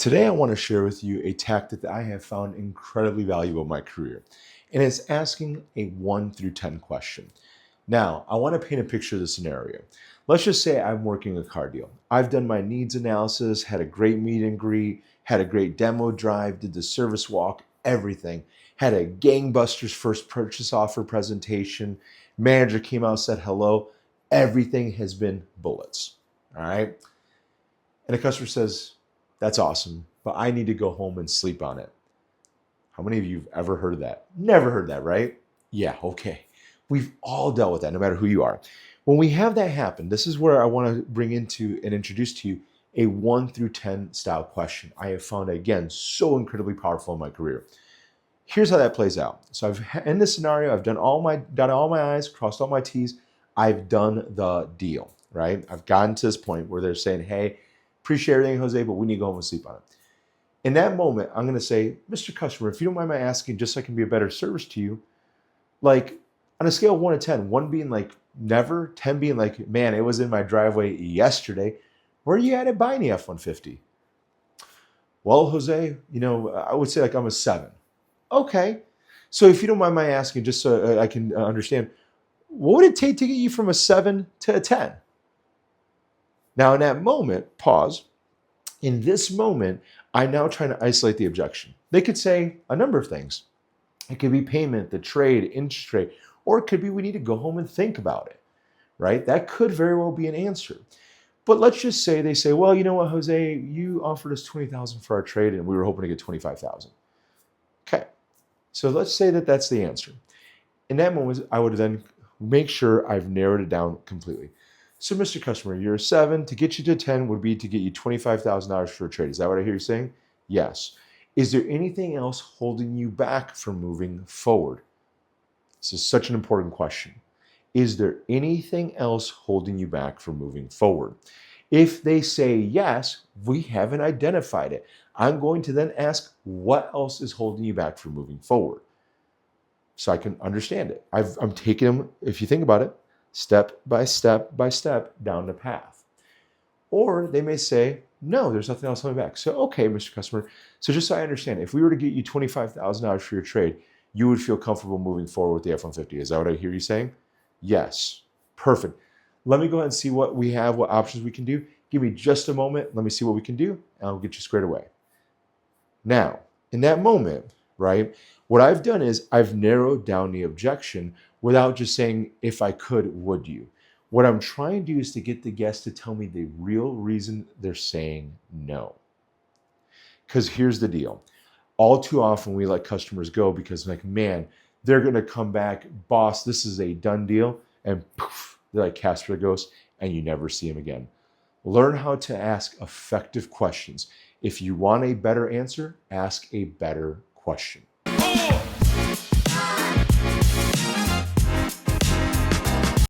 Today, I want to share with you a tactic that I have found incredibly valuable in my career, and it's asking a 1 through 10 question. Now, I want to paint a picture of the scenario. Let's just say I'm working a car deal. I've done my needs analysis, had a great meet and greet, had a great demo drive, did the service walk, everything. Had a gangbusters first purchase offer presentation. Manager came out, said hello. Everything has been bullets. All right. And the customer says, that's awesome, but I need to go home and sleep on it. How many of you have ever heard that? Never heard that, right? Yeah, okay. We've all dealt with that, no matter who you are. When we have that happen, this is where I want to bring into and introduce to you a 1 through 10 style question. I have found, again, so incredibly powerful in my career. Here's how that plays out. So in this scenario, I've dotted all my I's, crossed all my T's. I've done the deal, right? I've gotten to this point where they're saying, hey, appreciate everything, Jose, but we need to go home and sleep on it. In that moment, I'm going to say, Mr. Customer, if you don't mind my asking, just so I can be a better service to you, like on a scale of 1 to 10, 1 being like never, 10 being like, man, it was in my driveway yesterday. Where are you at buying the F-150? Well, Jose, I would say like I'm a 7. Okay. So if you don't mind my asking, just so I can understand, what would it take to get you from a 7 to a 10? Now, in that moment, pause. In this moment, I'm now trying to isolate the objection. They could say a number of things. It could be payment, the trade, interest rate, or it could be we need to go home and think about it, right? That could very well be an answer. But let's just say they say, well, you know what, Jose, you offered us $20,000 for our trade and we were hoping to get $25,000. Okay, so let's say that that's the answer. In that moment, I would then make sure I've narrowed it down completely. So, Mr. Customer, you're a 7. To get you to 10 would be to get you $25,000 for a trade. Is that what I hear you saying? Yes. Is there anything else holding you back from moving forward? This is such an important question. Is there anything else holding you back from moving forward? If they say yes, we haven't identified it. I'm going to then ask, what else is holding you back from moving forward? So I can understand it. I'm taking them, if you think about it, step by step by step down the path. Or they may say, no, there's nothing else holding back. So, okay, Mr. Customer. So just so I understand, if we were to get you $25,000 for your trade, you would feel comfortable moving forward with the F-150. Is that what I hear you saying? Yes. Perfect. Let me go ahead and see what we have, what options we can do. Give me just a moment. Let me see what we can do, and I'll get you squared away. Now, in that moment, right, what I've done is I've narrowed down the objection without just saying, if I could, would you? What I'm trying to do is to get the guest to tell me the real reason they're saying no. Because here's the deal. All too often we let customers go because like, man, they're going to come back, boss, this is a done deal. And poof, they're like Casper the Ghost and you never see them again. Learn how to ask effective questions. If you want a better answer, ask a better question.